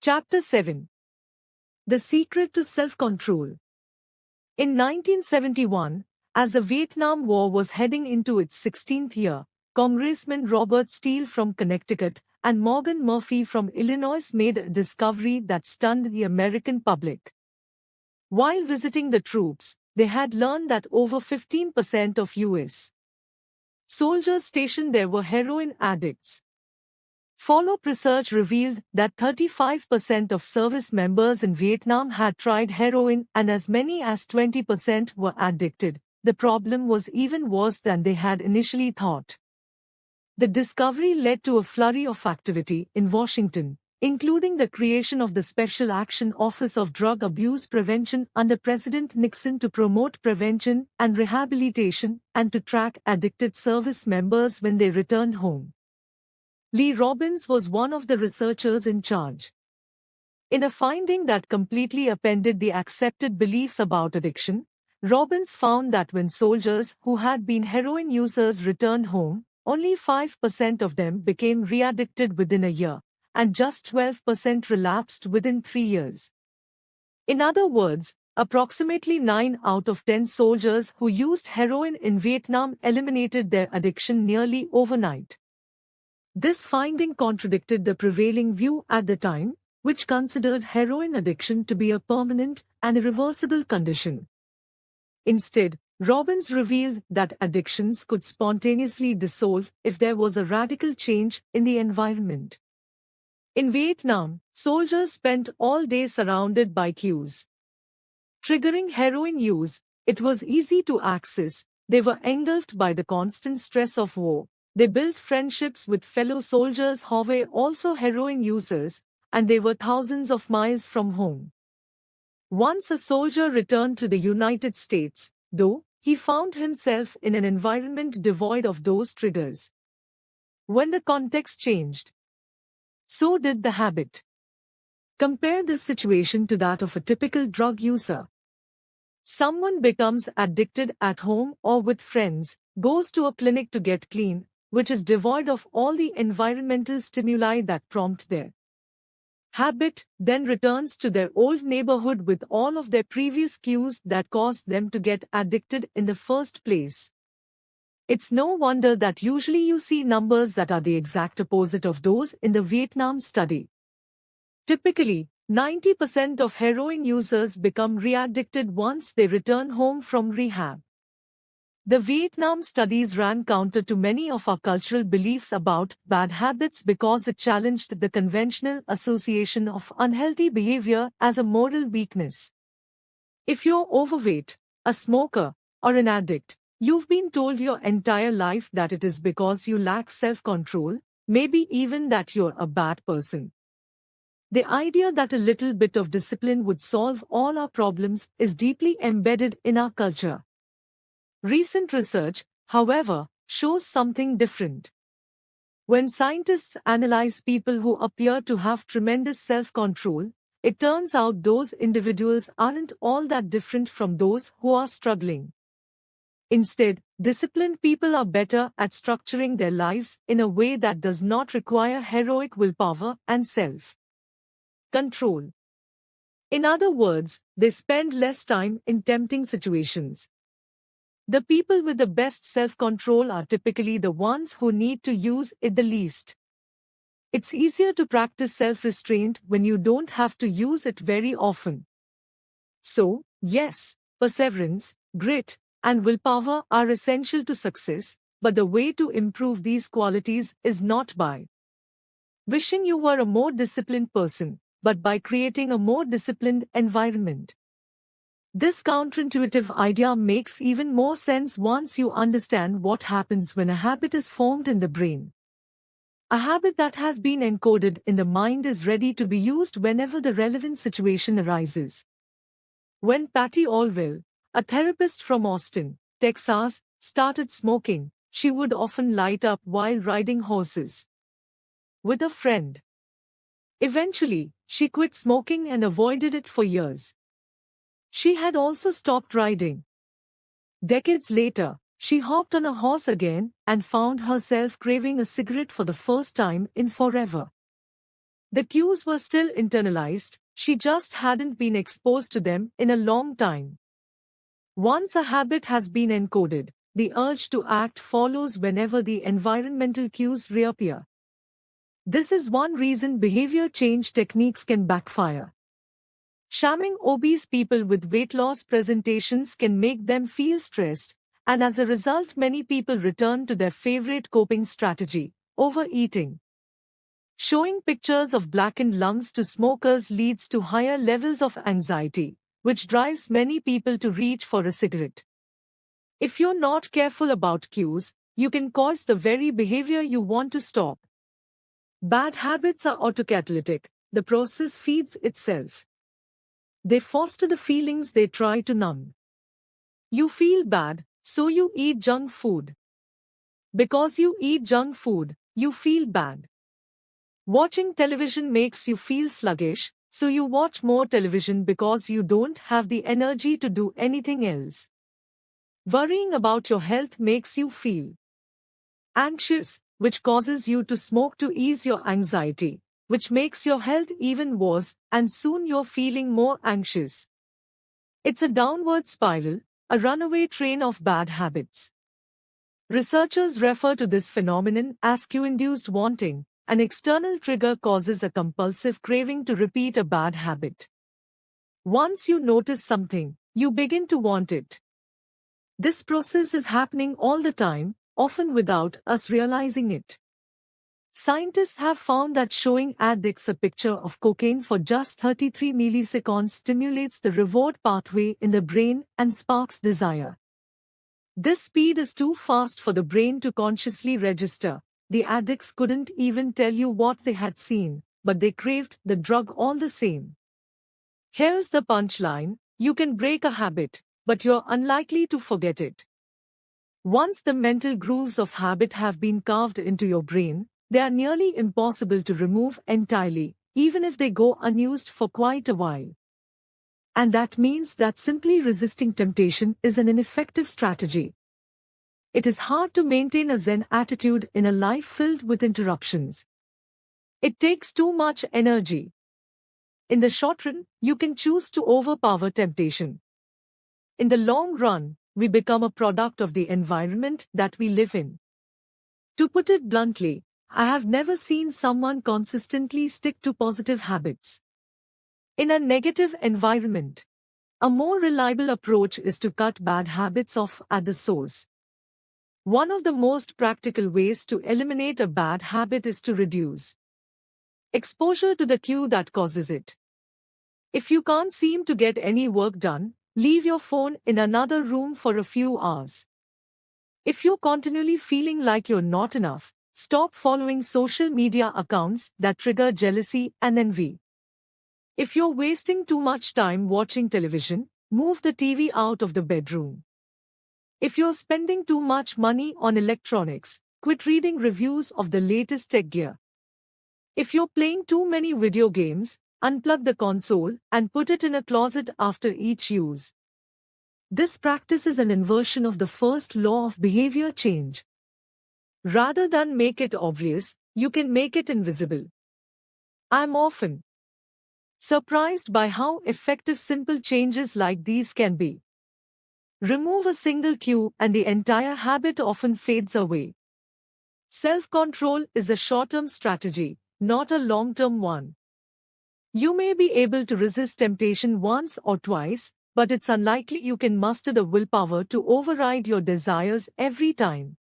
Chapter 7. The Secret to Self-Control. In 1971, as the Vietnam War was heading into its 16th year, Congressman Robert Steele from Connecticut and Morgan Murphy from Illinois made a discovery that stunned the American public. While visiting the troops, they had learned that over 15% of U.S. soldiers stationed there were heroin addicts. Follow-up research revealed that 35% of service members in Vietnam had tried heroin and as many as 20% were addicted. The problem was even worse than they had initially thought. The discovery led to a flurry of activity in Washington, including the creation of the Special Action Office of Drug Abuse Prevention under President Nixon to promote prevention and rehabilitation and to track addicted service members when they returned home. Lee Robbins was one of the researchers in charge. In a finding that completely upended the accepted beliefs about addiction, Robbins found that when soldiers who had been heroin users returned home, only 5% of them became re-addicted within a year, and just 12% relapsed within 3 years. In other words, approximately 9 out of 10 soldiers who used heroin in Vietnam eliminated their addiction nearly overnight. This finding contradicted the prevailing view at the time, which considered heroin addiction to be a permanent and irreversible condition. Instead, Robbins revealed that addictions could spontaneously dissolve if there was a radical change in the environment. In Vietnam, soldiers spent all day surrounded by cues triggering heroin use. It was easy to access. They were engulfed by the constant stress of war. They built friendships with fellow soldiers who were also heroin users, and they were thousands of miles from home. Once a soldier returned to the United States, though, he found himself in an environment devoid of those triggers. When the context changed, so did the habit. Compare this situation to that of a typical drug user. Someone becomes addicted at home or with friends, goes to a clinic to get clean, which is devoid of all the environmental stimuli that prompt their habit, then returns to their old neighborhood with all of their previous cues that caused them to get addicted in the first place. It's no wonder that usually you see numbers that are the exact opposite of those in the Vietnam study. Typically, 90% of heroin users become re-addicted once they return home from rehab. The Vietnam studies ran counter to many of our cultural beliefs about bad habits because it challenged the conventional association of unhealthy behavior as a moral weakness. If you're overweight, a smoker, or an addict, you've been told your entire life that it is because you lack self-control, maybe even that you're a bad person. The idea that a little bit of discipline would solve all our problems is deeply embedded in our culture. Recent research, however, shows something different. When scientists analyze people who appear to have tremendous self-control, it turns out those individuals aren't all that different from those who are struggling. Instead, disciplined people are better at structuring their lives in a way that does not require heroic willpower and self-control. In other words, they spend less time in tempting situations. The people with the best self-control are typically the ones who need to use it the least. It's easier to practice self-restraint when you don't have to use it very often. So, yes, perseverance, grit, and willpower are essential to success, but the way to improve these qualities is not by wishing you were a more disciplined person, but by creating a more disciplined environment. This counterintuitive idea makes even more sense once you understand what happens when a habit is formed in the brain. A habit that has been encoded in the mind is ready to be used whenever the relevant situation arises. When Patty Olwell, a therapist from Austin, Texas, started smoking, she would often light up while riding horses with a friend. Eventually, she quit smoking and avoided it for years. She had also stopped riding. Decades later, she hopped on a horse again and found herself craving a cigarette for the first time in forever. The cues were still internalized, she just hadn't been exposed to them in a long time. Once a habit has been encoded, the urge to act follows whenever the environmental cues reappear. This is one reason behavior change techniques can backfire. Shamming obese people with weight loss presentations can make them feel stressed, and as a result many people return to their favorite coping strategy, overeating. Showing pictures of blackened lungs to smokers leads to higher levels of anxiety, which drives many people to reach for a cigarette. If you're not careful about cues, you can cause the very behavior you want to stop. Bad habits are autocatalytic, the process feeds itself. They foster the feelings they try to numb. You feel bad, so you eat junk food. Because you eat junk food, you feel bad. Watching television makes you feel sluggish, so you watch more television because you don't have the energy to do anything else. Worrying about your health makes you feel anxious, which causes you to smoke to ease your anxiety, which makes your health even worse, and soon you're feeling more anxious. It's a downward spiral, a runaway train of bad habits. Researchers refer to this phenomenon as cue-induced wanting. An external trigger causes a compulsive craving to repeat a bad habit. Once you notice something, you begin to want it. This process is happening all the time, often without us realizing it. Scientists have found that showing addicts a picture of cocaine for just 33 milliseconds stimulates the reward pathway in the brain and sparks desire. This speed is too fast for the brain to consciously register. The addicts couldn't even tell you what they had seen, but they craved the drug all the same. Here's the punchline: you can break a habit, but you're unlikely to forget it. Once the mental grooves of habit have been carved into your brain, they are nearly impossible to remove entirely, even if they go unused for quite a while. And that means that simply resisting temptation is an ineffective strategy. It is hard to maintain a Zen attitude in a life filled with interruptions. It takes too much energy. In the short run, you can choose to overpower temptation. In the long run, we become a product of the environment that we live in. To put it bluntly, I have never seen someone consistently stick to positive habits in a negative environment. A more reliable approach is to cut bad habits off at the source. One of the most practical ways to eliminate a bad habit is to reduce exposure to the cue that causes it. If you can't seem to get any work done, leave your phone in another room for a few hours. If you're continually feeling like you're not enough, stop following social media accounts that trigger jealousy and envy. If you're wasting too much time watching television, move the TV out of the bedroom. If you're spending too much money on electronics, quit reading reviews of the latest tech gear. If you're playing too many video games, unplug the console and put it in a closet after each use. This practice is an inversion of the first law of behavior change. Rather than make it obvious, you can make it invisible. I'm often surprised by how effective simple changes like these can be. Remove a single cue and the entire habit often fades away. Self-control is a short-term strategy, not a long-term one. You may be able to resist temptation once or twice, but it's unlikely you can muster the willpower to override your desires every time.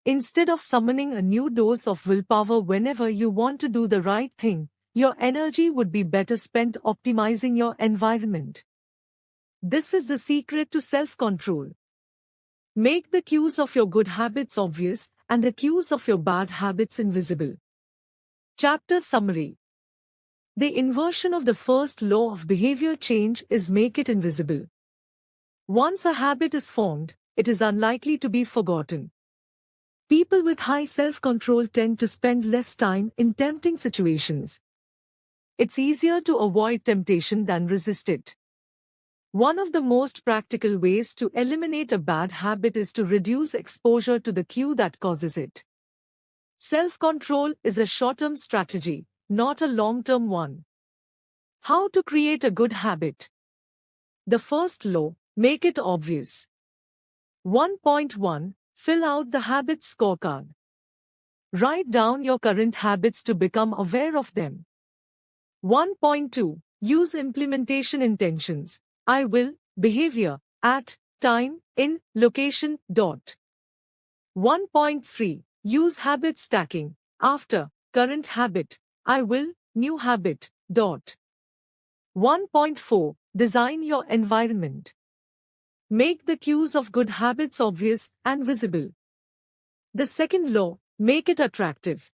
Instead of summoning a new dose of willpower whenever you want to do the right thing, your energy would be better spent optimizing your environment. This is the secret to self-control. Make the cues of your good habits obvious and the cues of your bad habits invisible. Chapter Summary. The inversion of the first law of behavior change is make it invisible. Once a habit is formed, it is unlikely to be forgotten. People with high self-control tend to spend less time in tempting situations. It's easier to avoid temptation than resist it. One of the most practical ways to eliminate a bad habit is to reduce exposure to the cue that causes it. Self-control is a short-term strategy, not a long-term one. How to create a good habit? The first law, make it obvious. 1.1. Fill out the habits scorecard. Write down your current habits to become aware of them. 1.2. Use implementation intentions. I will, behavior, at, time, in, location, dot. 1.3. Use habit stacking. After, current habit, I will, new habit, dot. 1.4. Design your environment. Make the cues of good habits obvious and visible. The second law, make it attractive.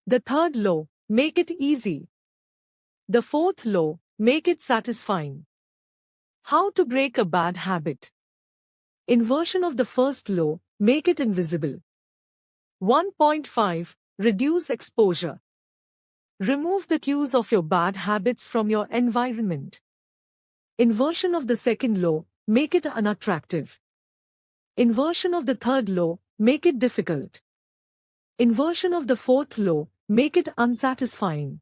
The third law, make it easy. The fourth law, make it satisfying. How to break a bad habit? Inversion of the first law, make it invisible. 1.5. Reduce exposure. Remove the cues of your bad habits from your environment. Inversion of the second law, make it unattractive. Inversion of the third law, make it difficult. Inversion of the fourth law, make it unsatisfying.